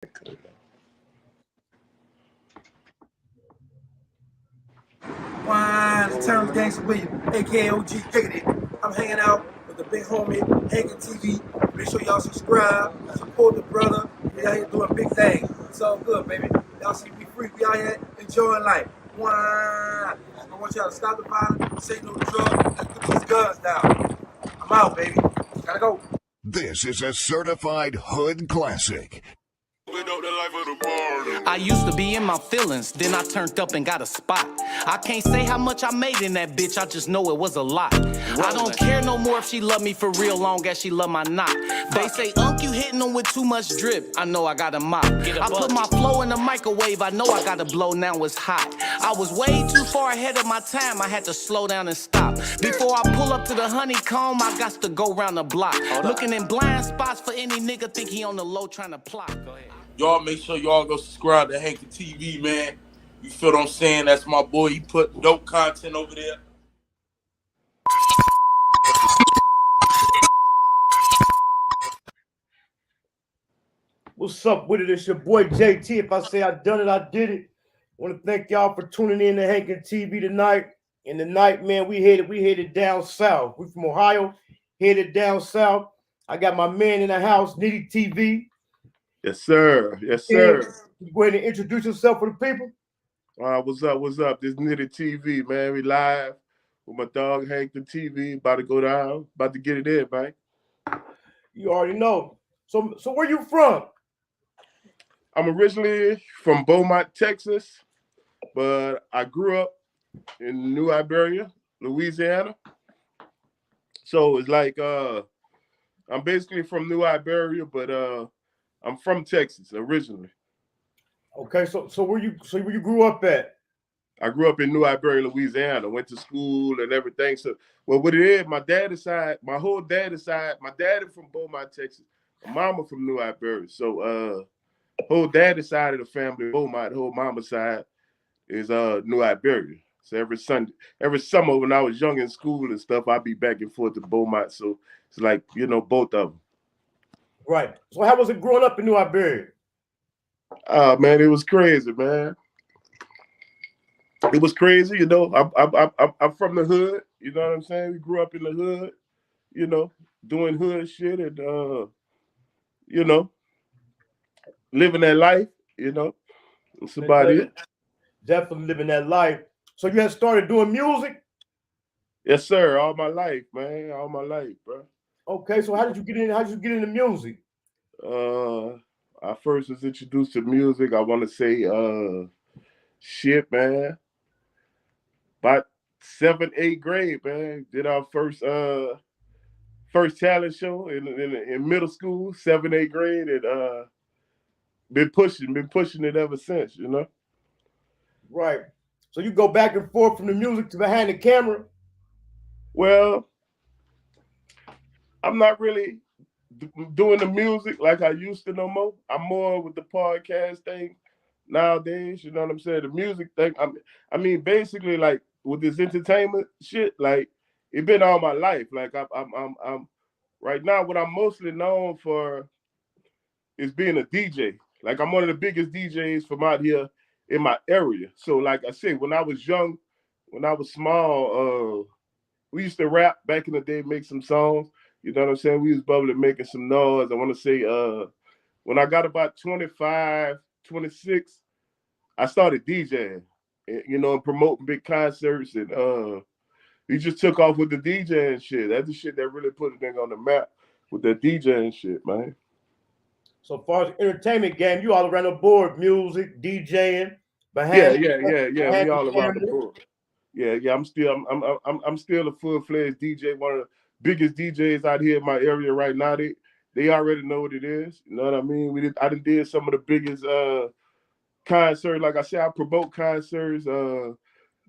It's Terrance Gangsta Williams, aka OG Percy. I'm hanging out with the big homie, Hankin TV. Make sure y'all subscribe, support the brother. We out here doing big things. It's all good, baby. Y'all see me free. We out here enjoying life. I want y'all to stop the violence, say no drugs, and put these guns down. I'm out, baby. Gotta go. This is a certified hood classic. I used to be in my feelings, then I turned up and got a spot. I can't say how much I made in that bitch, I just know it was a lot. I don't care no more if she love me for real, long as she love my knot. They say, you hitting them with too much drip. I know I got a mop. I put my flow in the microwave, I know I gotta blow, now it's hot. I was way too far ahead of my time, I had to slow down and stop. Before I pull up to the honeycomb, I got to go round the block. Looking in blind spots for any nigga think he on the low trying to plot. Go ahead. Y'all make sure y'all go subscribe to Hankin TV, man. You feel what I'm saying? That's my boy. He put dope content over there. What's up with it? It's your boy JT. If I say I done it, I did it. I want to thank y'all for tuning in to Hankin TV tonight. And tonight, man, we headed down south. We from Ohio, headed down south. I got my man in the house, Nitty TV. Yes, sir. Yes, sir. Go ahead and introduce yourself for the people. What's up? What's up? This Nitty TV, man. We live with my dog Hankin TV. About to go down. About to get it in, man. You already know. So where you from? I'm originally from Beaumont, Texas, but I grew up in New Iberia, Louisiana. So it's like I'm basically from New Iberia, but I'm from Texas originally. Okay, so where you grew up at? I grew up in New Iberia, Louisiana. Went to school and everything. So, well, what it is, my dad's side, my whole dad's side, my dad is from Beaumont, Texas. My mama from New Iberia. So, whole dad's side of the family, Beaumont, whole mama's side is New Iberia. So every summer when I was young in school and stuff, I'd be back and forth to Beaumont. So it's like, both of them. Right. So how was it growing up in New Iberia? Man, it was crazy, man. It was crazy, I'm from the hood, you know what I'm saying? We grew up in the hood, doing hood shit and living that life, That's about it. Definitely living that life. So you had started doing music? Yes, sir. All my life, man. All my life, bro. Okay, so how did you get into music? I first was introduced to music, I want to say shit, man. About 7th, 8th grade, man. Did our first talent show in middle school, 7th, 8th grade, and been pushing it ever since, Right. So you go back and forth from the music to behind the camera? Well, I'm not really doing the music like I used to no more. I'm more with the podcast thing nowadays, you know what I'm saying? The music thing, I mean, basically, like, with this entertainment shit, like, it been all my life. Like, I'm right now, what I'm mostly known for is being a DJ. Like, I'm one of the biggest DJs from out here in my area. So, like I said, when I was young, when I was small, we used to rap back in the day, make some songs. You know what I'm saying? We was bubbling, making some noise. I want to say, when I got about 25, 26, I started DJing, and promoting big concerts. And we just took off with the DJing shit. That's the shit that really put a thing on the map with that DJing shit, man. So as far as entertainment game, you all around the board, music, DJing, yeah. We all around the board. Yeah. I'm still a full-fledged DJ, one of the biggest DJs out here in my area right now. They already know what it is. You know what I mean? I did some of the biggest concerts. Like I said, I promote concerts,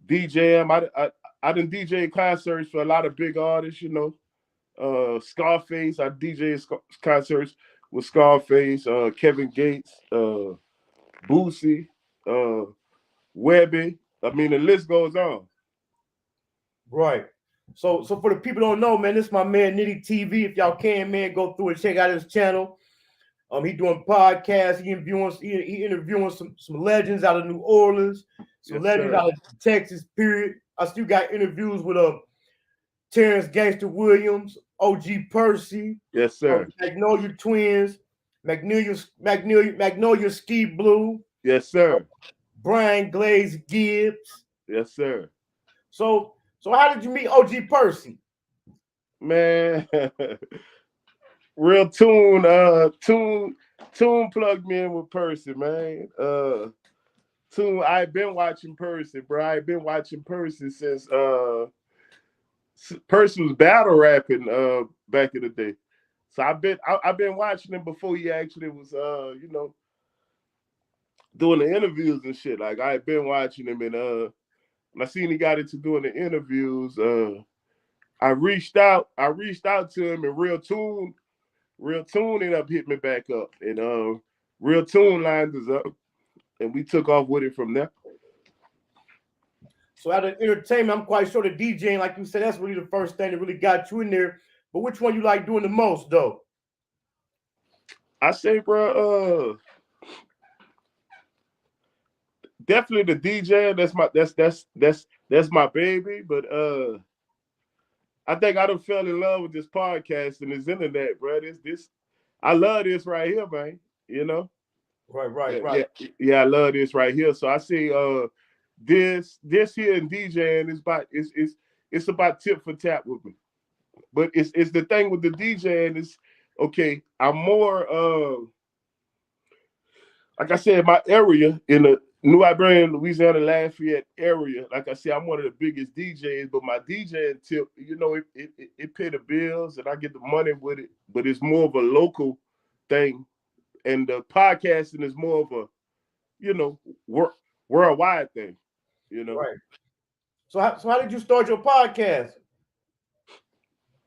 DJ them. I done DJ concerts for a lot of big artists, Scarface. I DJ concerts with Scarface, Kevin Gates, Boosie, Webby. I mean, the list goes on. Right. So for the people who don't know, man, this is my man Nitty TV. If y'all can, man, go through and check out his channel. He doing podcasts. He interviewing some legends out of New Orleans, some legends out of Texas. Period. I still got interviews with Terrance Gangsta Williams, OG Percy, Yes, sir. Magnolia Twins, Magnolia Ski Blue. Yes, sir. Brian Glaze Gibbs. Yes, sir. So how did you meet OG Percy? Man, real Tune plugged me in with Percy, man. Tune, I've been watching Percy, bro. I've been watching Percy since Percy was battle rapping back in the day. So I've been watching him before he actually was doing the interviews and shit. Like I had been watching him, and when I seen he got into doing the interviews, I reached out to him, and Real Tune ended up hitting me back up, and Real Tune lined us up, and we took off with it from there. So out of entertainment, I'm quite sure the DJing, like you said, that's really the first thing that really got you in there. But which one you like doing the most, though? I say, bro, definitely the DJ. That's my baby. But I think I done fell in love with this podcast and this internet, bro. I love this right here, man. You know. Right. Yeah, I love this right here. So I see this here in DJing it's about tip for tap with me. But it's the thing with the DJing is okay. I'm more like I said, my area in the New Iberia, Louisiana, Lafayette area. Like I said, I'm one of the biggest DJs, but my DJing tip, it pay the bills and I get the money with it. But it's more of a local thing, and the podcasting is more of a worldwide thing. Right. So how did you start your podcast?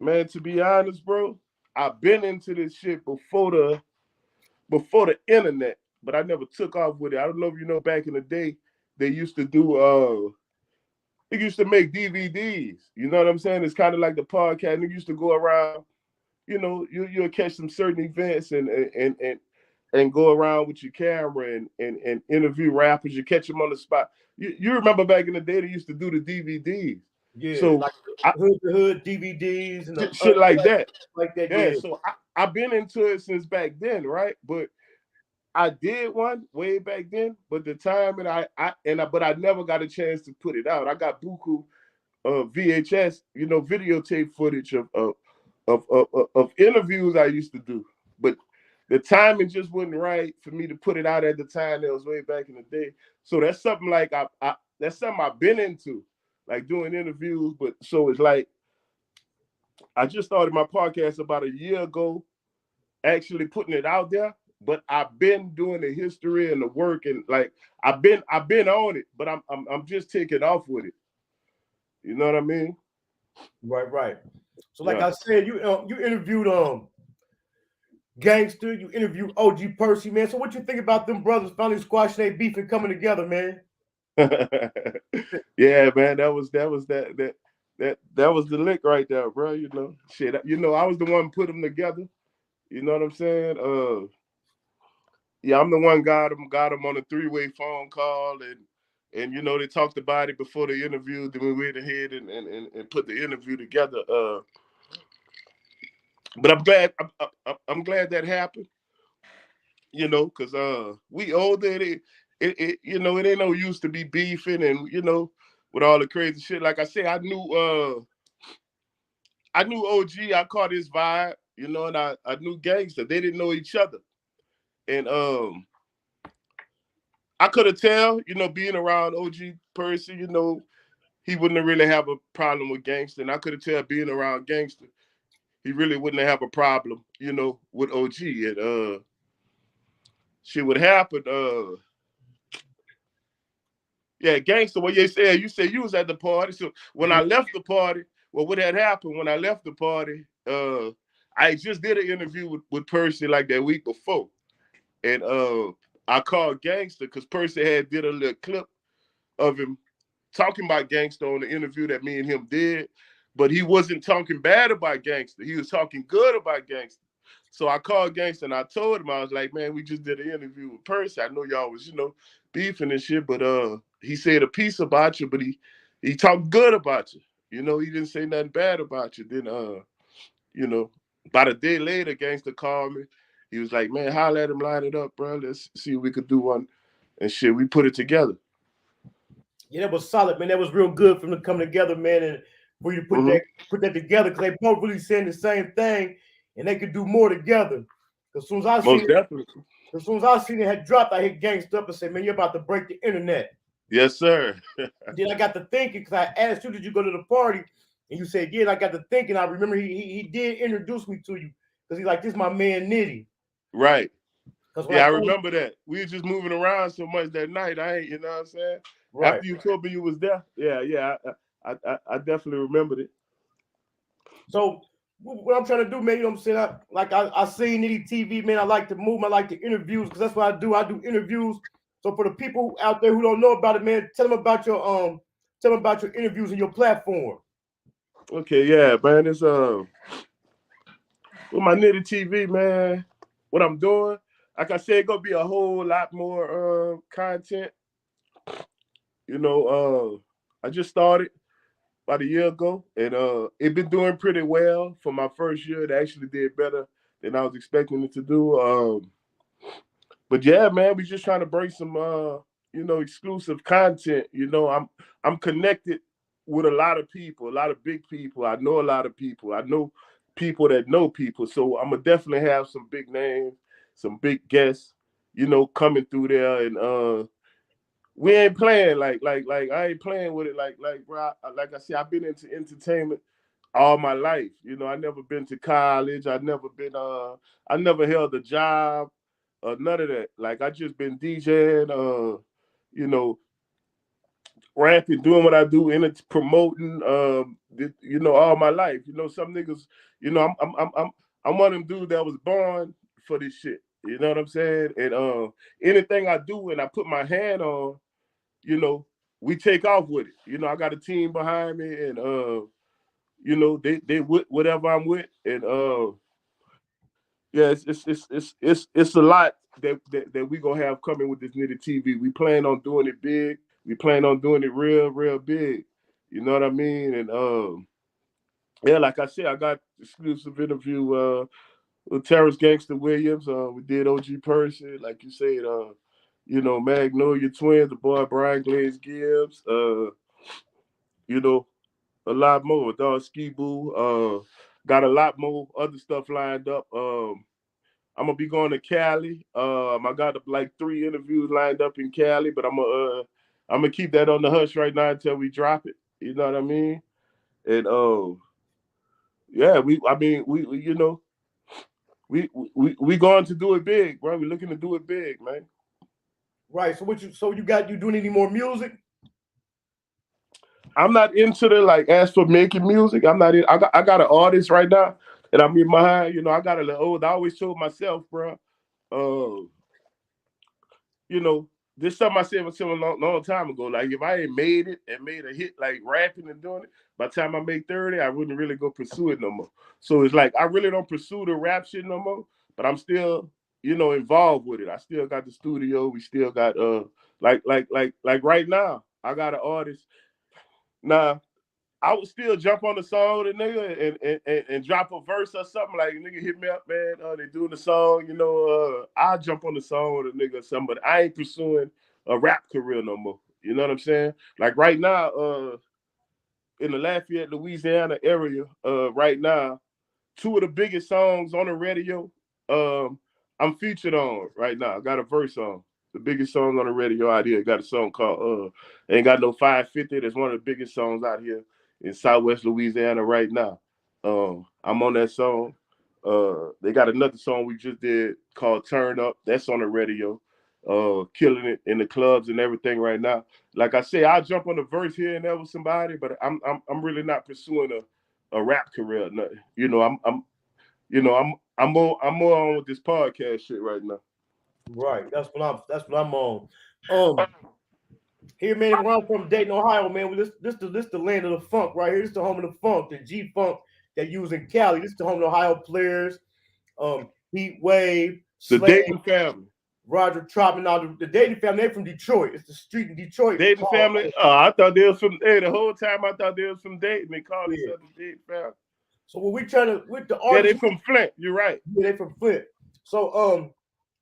Man, to be honest, bro, I've been into this shit before the internet, but I never took off with it. I don't know if you know, back in the day, they used to do they used to make DVDs. You know what I'm saying? It's kind of like the podcast. They used to go around, you'll catch some certain events and go around with your camera and interview rappers. You catch them on the spot. You remember back in the day they used to do the DVDs. Yeah, so like hood to hood DVDs and shit like that. Like that. Yeah. So I've been into it since back then, right? But I did one way back then, but the time but I never got a chance to put it out. I got buku VHS, videotape footage of interviews I used to do, but the timing just wasn't right for me to put it out at the time. That was way back in the day. So that's something like that's something I've been into, like doing interviews. But so it's like I just started my podcast about a year ago, actually putting it out there. But I've been doing the history and the work, and like I've been on it, but I'm just taking off with it. You know what I mean? Right. So like I said, you interviewed Gangster, you interviewed OG Percy, man. So what you think about them brothers finally squashing their beef and coming together, man? Yeah, man, that was the lick right there, bro. Shit. I was the one put them together. You know what I'm saying? Yeah, I'm the one got him on a 3-way phone call, and they talked about it before the interview. Then we went ahead and put the interview together. But I'm glad that happened. Because we older. It ain't no use to be beefing and with all the crazy shit. Like I said, I knew OG. I caught his vibe, and I knew Gangsta. They didn't know each other. And I could have tell, being around OG Percy, he wouldn't really have a problem with Gangsta. And I could have tell being around Gangsta, he really wouldn't have a problem, with OG. And shit would happen. Yeah, Gangsta, what you said you was at the party. So when I left the party, well, what had happened when I left the party, I just did an interview with Percy like that week before. And I called Gangsta because Percy had did a little clip of him talking about Gangsta on the interview that me and him did, but he wasn't talking bad about Gangsta. He was talking good about Gangsta. So I called Gangsta and I told him, I was like, man, we just did an interview with Percy. I know y'all was, beefing and shit, but he said a piece about you, but he talked good about you. He didn't say nothing bad about you. Then about a day later, Gangsta called me. He was like, man, holla at him, line it up, bro. Let's see if we could do one and shit. We put it together. Yeah, that was solid, man. That was real good for them to come together, man, and for you to put that together, because they both really saying the same thing, and they could do more together. As soon as I seen it had dropped, I hit Gangsta up and said, man, you're about to break the internet. Yes, sir. Then I got to thinking, because I asked you, did you go to the party? And you said, yeah. And I got to thinking. I remember he did introduce me to you, because he's like, this is my man Nitty. Right. Yeah, I remember that. We were just moving around so much that night. You know what I'm saying? Right. After you told me you was there. Yeah. I definitely remembered it. So what I'm trying to do, man, you know what I'm saying? I see Nitty TV, man. I like to move. I like the interviews, because that's what I do. I do interviews. So for the people out there who don't know about it, man, tell them about your interviews and your platform. Okay, yeah, man. It's with my Nitty TV, man. What I'm doing, like I said, it's gonna be a whole lot more content. I just started about a year ago, and it been doing pretty well for my first year. It actually did better than I was expecting it to do. But yeah, man, we just trying to bring some exclusive content. I'm connected with a lot of people, a lot of big people. I know a lot of people. I know people that know people. So I'm gonna definitely have some big names, some big guests, coming through there. And we ain't playing like I ain't playing with it like bro. Like I said, I've been into entertainment all my life. I never been to college. I never held a job. None of that. Like, I just been DJing, rapping, doing what I do, and it's promoting, all my life. Some niggas, I'm one of them dudes that was born for this shit. You know what I'm saying? And anything I do and I put my hand on, we take off with it. I got a team behind me, and they with whatever I'm with, and yeah, it's a lot that we gonna have coming with this Nitty TV. We plan on doing it big. We plan on doing it real big. You know what I mean? And yeah, like I said, I got exclusive interview with Terrance Gangsta Williams. We did OG Percy, like you said. Magnolia Twins, the boy Brian Glaze Gibbs. A lot more. Dog Ski Boo. Got a lot more other stuff lined up. I'm gonna be going to Cali. I got like 3 interviews lined up in Cali, but I'm gonna keep that on the hush right now until we drop it. You know what I mean? And yeah, we going to do it big, bro. We're looking to do it big, man. Right. So you doing any more music? I'm not into as for making music. I'm not in. I got an artist right now. And I'm in behind, I got a little old. I always told myself, bro, this something I said a long time ago. Like, if I ain't made it and made a hit, like rapping and doing it, by the time I make 30, I wouldn't really go pursue it no more. So it's like, I really don't pursue the rap shit no more, but I'm still, involved with it. I still got the studio. We still got, like right now, I got an artist. Now, I would still jump on the song with a nigga and drop a verse or something. Like, nigga hit me up, man. They doing the song, I'll jump on the song with a nigga or something, but I ain't pursuing a rap career no more. You know what I'm saying? Like, right now, in the Lafayette, Louisiana area, right now, 2 of the biggest songs on the radio, I'm featured on right now. I got a verse on. The biggest song on the radio out here. Got a song called Ain't Got No 550. That's one of the biggest songs out here in Southwest Louisiana right now. I'm on that song. They got another song we just did called Turn Up. That's on the radio. Killing it in the clubs and everything right now. Like I say, I'll jump on the verse here and there with somebody, but I'm really not pursuing a rap career. I'm more on with this podcast shit right now. Right. That's what I'm on. Here, man, where I'm from, Dayton, Ohio, man. This the land of the funk right here. This is the home of the funk, the G-Funk that use in Cali. This is the home of the Ohio players. Heat Wave, The Slade, Dayton family. Roger Troutman, all the Dayton family, they're from Detroit. It's the street in Detroit. Dayton family. I thought they was from. Hey, the whole time I thought they was from Dayton. They called themselves the Dayton family. So when we trying to with the Yeah, artists, they from Flint. You're right. Yeah, they from Flint. So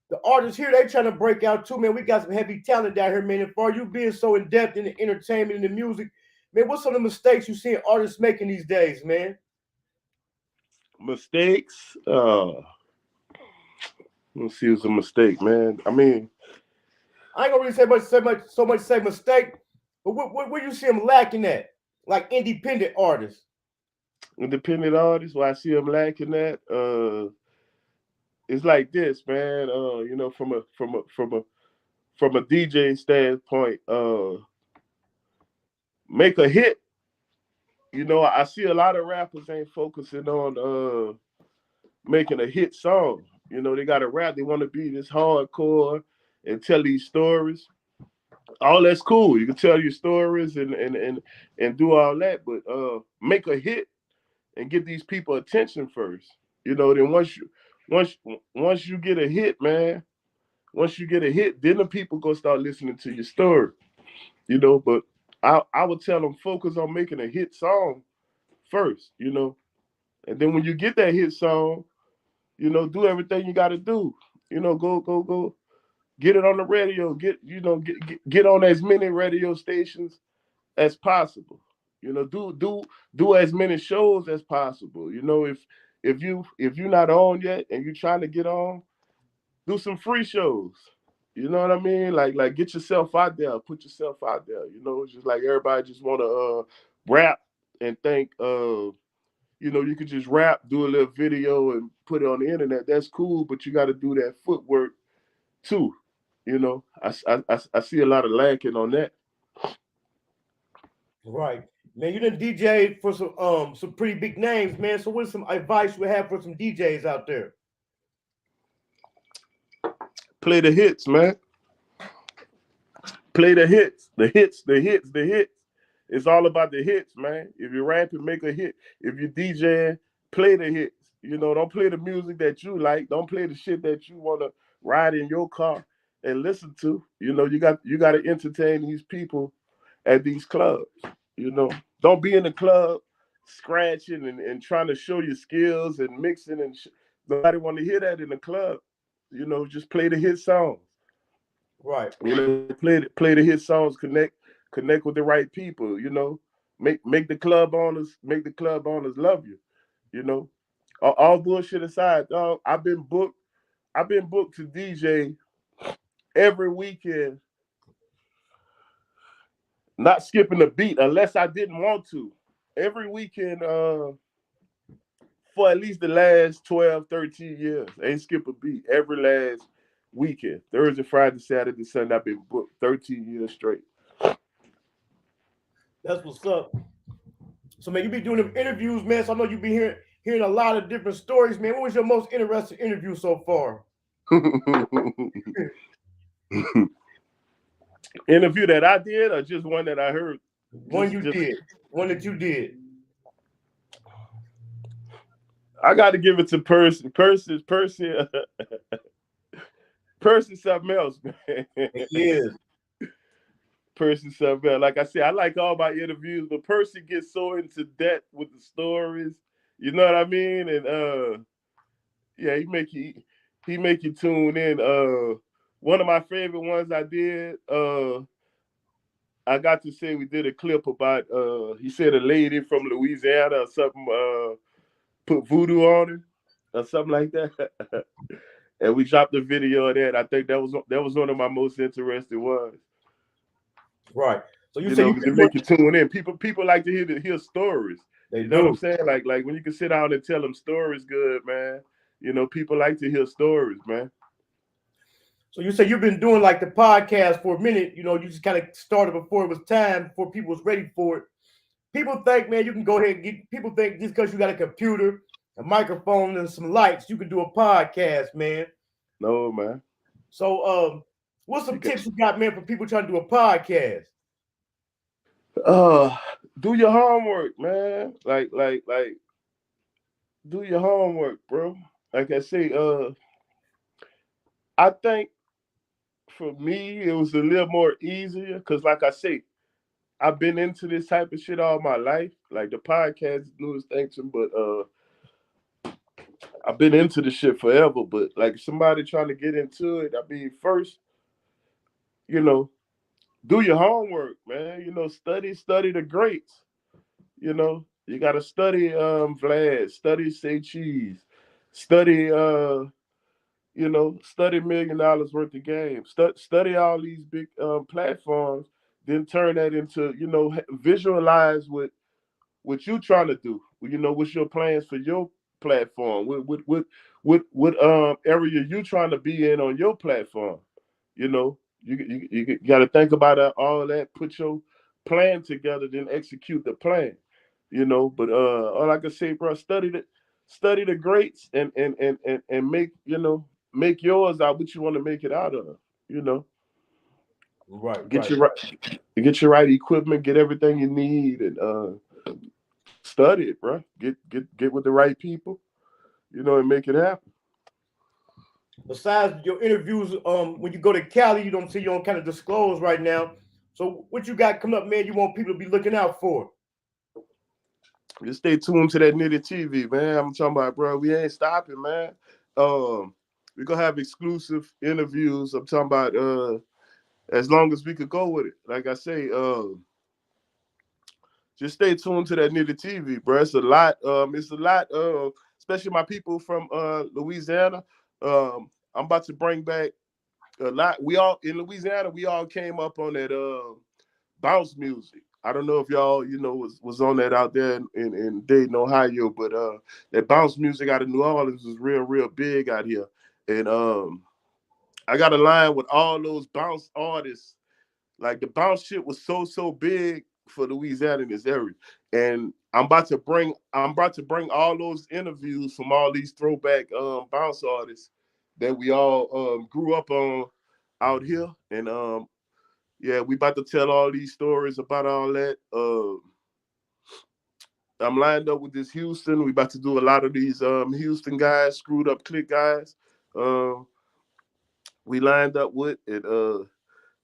the artists here, they trying to break out too, man. We got some heavy talent down here, man. And for you being so in depth in the entertainment and the music, man, what's some of the mistakes you seeing artists making these days, man? Mistakes. Let's see, it's a mistake, man. I mean, I ain't gonna really say mistake, but where you see them lacking at, like independent artists. Independent artists, where I see them lacking at, it's like this, man. You know, from a DJ standpoint, make a hit. You know, I see a lot of rappers ain't focusing on making a hit song. You know, they got to rap. They want to be this hardcore and tell these stories. All that's cool. You can tell your stories and do all that, but make a hit and get these people attention first. You know, then once you get a hit, man, once you get a hit, then the people gonna start listening to your story. You know, but I would tell them focus on making a hit song first, you know. And then when you get that hit song, you know, do everything you got to do. You know, go, get it on the radio. Get on as many radio stations as possible. You know, do as many shows as possible. You know, if you're not on yet and you're trying to get on, do some free shows. You know what I mean? Like get yourself out there, put yourself out there. You know, it's just like everybody just want to rap and think you know, you could just rap, do a little video, and put it on the internet. That's cool, but you got to do that footwork too. You know, I see a lot of lacking on that. Right, man. You done DJ for some pretty big names, man. So what's some advice you have for some DJs out there? Play the hits, man. Play the hits. The hits. It's all about the hits, man. If you're rapping, make a hit. If you're DJing, play the hits. You know, don't play the music that you like. Don't play the shit that you want to ride in your car and listen to. You know, you got to entertain these people at these clubs. You know, don't be in the club scratching and trying to show your skills and mixing and nobody want to hear that in the club. You know, just play the hit songs. Right. You know, play the hit songs, connect with the right people, you know. Make the club owners love you. You know. All bullshit aside, dog, I've been booked to DJ every weekend, not skipping a beat unless I didn't want to. Every weekend for at least the last 12, 13 years. Ain't skip a beat. Every last weekend. Thursday, Friday, Saturday, Sunday, I've been booked 13 years straight. That's what's up. So, man, you be doing them interviews, man. So I know you be hearing a lot of different stories, man. What was your most interesting interview so far? Interview that I did, or just one that I heard? One that you did. I got to give it to Percy. Percy something else, man. Yeah. Percy something else. Like I said, I like all my interviews, but Percy gets so into depth with the stories. You know what I mean? And yeah, he make you tune in. One of my favorite ones I did, I got to say we did a clip about he said a lady from Louisiana or something put voodoo on her or something like that. And we dropped the video of that. I think that was one of my most interesting ones. Right. So you know, to make you tune in. People like to hear stories. They you know what I'm saying? Like when you can sit down and tell them stories good, man. You know, people like to hear stories, man. So you say you've been doing like the podcast for a minute, you know, you just kind of started before it was time, before people was ready for it. People think, man, you can go ahead and people think just because you got a computer, a microphone, and some lights, you can do a podcast, man. No, man. So what's some tips you got, man, for people trying to do a podcast? Do your homework, man. Like do your homework, bro. like I say, I think for me it was a little more easier because, like I say, I've been into this type of shit all my life. Like the podcast is the newest thing to me, but I've been into the shit forever. But like somebody trying to get into it, I mean, first, you know, do your homework, man. You know, study the greats. You know, you gotta study Vlad, study Say Cheese, study study $1 million worth of games, study all these big platforms, then turn that into, visualize what you trying to do. What's your plans for your platform? What area you trying to be in on your platform? You got to think about all that, put your plan together, then execute the plan. But all I can say, bro, study the greats and make yours out what you want to make it out of. Right, Get right. get your right equipment, get everything you need, and study it, bro. Get with the right people, and make it happen. Besides your interviews, when you go to Cali, you don't kind of disclose right now. So what you got coming up, man? You want people to be looking out for? Just stay tuned to that Nitty TV, man. I'm talking about, bro. We ain't stopping, man. We're gonna have exclusive interviews. I'm talking about as long as we could go with it. Like I say, just stay tuned to that Nitty TV, bro. It's a lot. Especially my people from Louisiana. I'm about to bring back a lot. We all in Louisiana. We all came up on that bounce music. I don't know if y'all, was on that out there in Dayton, Ohio, but that bounce music out of New Orleans was real, real big out here. And I got a line with all those bounce artists. Like the bounce shit was so big for Louisiana in this area. And I'm about to bring all those interviews from all these throwback bounce artists that we all grew up on out here. And yeah, we about to tell all these stories about all that. I'm lined up with this Houston. We about to do a lot of these Houston guys, screwed up click guys. We lined up with it.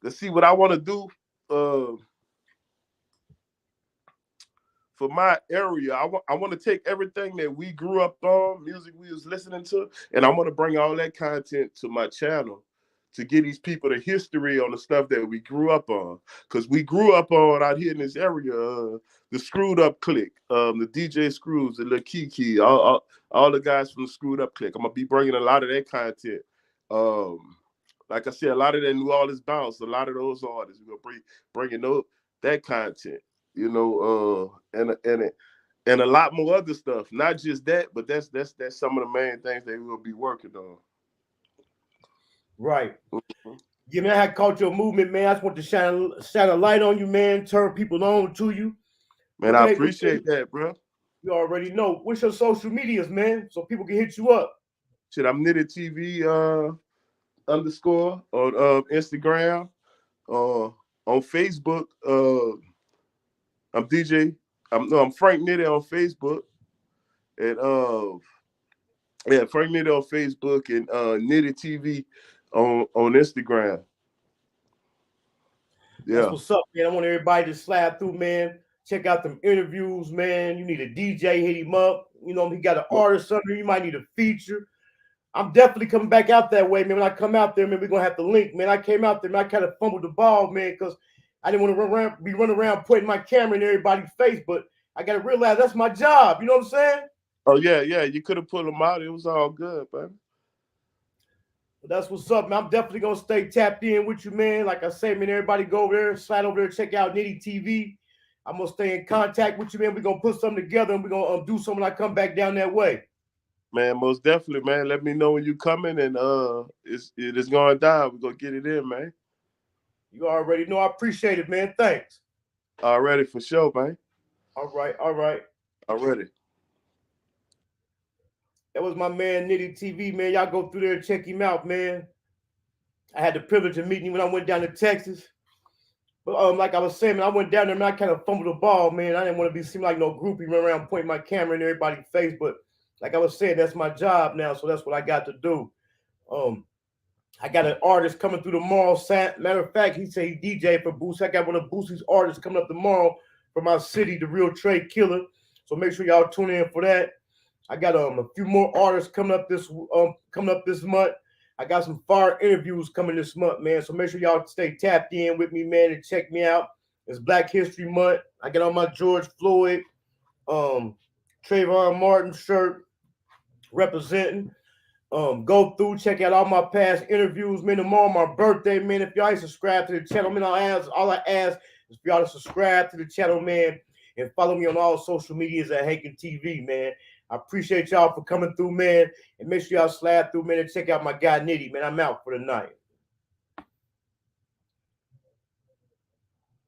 Let's see what I want to do. For my area, I want to take everything that we grew up on, music we was listening to, and I want to bring all that content to my channel to give these people the history on the stuff that we grew up on. Because we grew up on out here in this area, the Screwed Up Click, the DJ Screws, the Lil Kiki, all the guys from the Screwed Up Click. I'm going to be bringing a lot of that content. Like I said, a lot of that New Orleans bounce, a lot of those artists. We're going to bringing that content. And a lot more other stuff. Not just that, but that's some of the main things that we'll be working on. Right. Yeah, man, I had cultural movement, man. I just want to shine a light on you, man. Turn people on to you. Man, I appreciate that, bro. You already know. What's your social medias, man? So people can hit you up. Shit, I'm Nitty TV _ on Instagram. On Facebook. I'm Frank Nitty on Facebook. And Frank Nitty on Facebook and Nitty TV on Instagram. Yeah. That's what's up, man. I want everybody to slide through, man. Check out them interviews, man. You need a DJ, hit him up. He got an artist under. You might need a feature. I'm definitely coming back out that way, man. When I come out there, man, we're gonna have to link, man. I came out there, man. I kind of fumbled the ball, man, because I didn't want to be running around putting my camera in everybody's face, but I got to realize that's my job. You know what I'm saying? Oh, yeah. You could have pulled them out. It was all good, man. That's what's up, man. I'm definitely going to stay tapped in with you, man. Like I say, man, everybody go over there, slide over there, check out Nitty TV. I'm going to stay in contact with you, man. We're going to put something together, and we're going to do something when I come back down that way. Man, most definitely, man. Let me know when you coming, and it is going down. We're going to get it in, man. You already know. I appreciate it, man. Thanks. Already, for sure, man. All right. Already. That was my man, Nitty TV, man. Y'all go through there and check him out, man. I had the privilege of meeting him when I went down to Texas. But like I was saying, man, I went down there, man. I kind of fumbled the ball, man. I didn't want to seem like no groupie, run around pointing my camera in everybody's face. But like I was saying, that's my job now, so that's what I got to do. I got an artist coming through tomorrow. Matter of fact, he said he DJ for Boosie. I got one of Boosie's artists coming up tomorrow from my city, the Real Trade Killer. So make sure y'all tune in for that. I got a few more artists coming up this month. I got some fire interviews coming this month, man. So make sure y'all stay tapped in with me, man, and check me out. It's Black History Month. I got on my George Floyd, Trayvon Martin shirt representing. Go through, check out all my past interviews, man. Tomorrow my birthday, man. If y'all ain't subscribed to the channel, man, all I ask is for y'all to subscribe to the channel, man, and follow me on all social medias at Hankin TV, man. I appreciate y'all for coming through, man. And make sure y'all slide through, man, and check out my guy Nitty, man. I'm out for the night.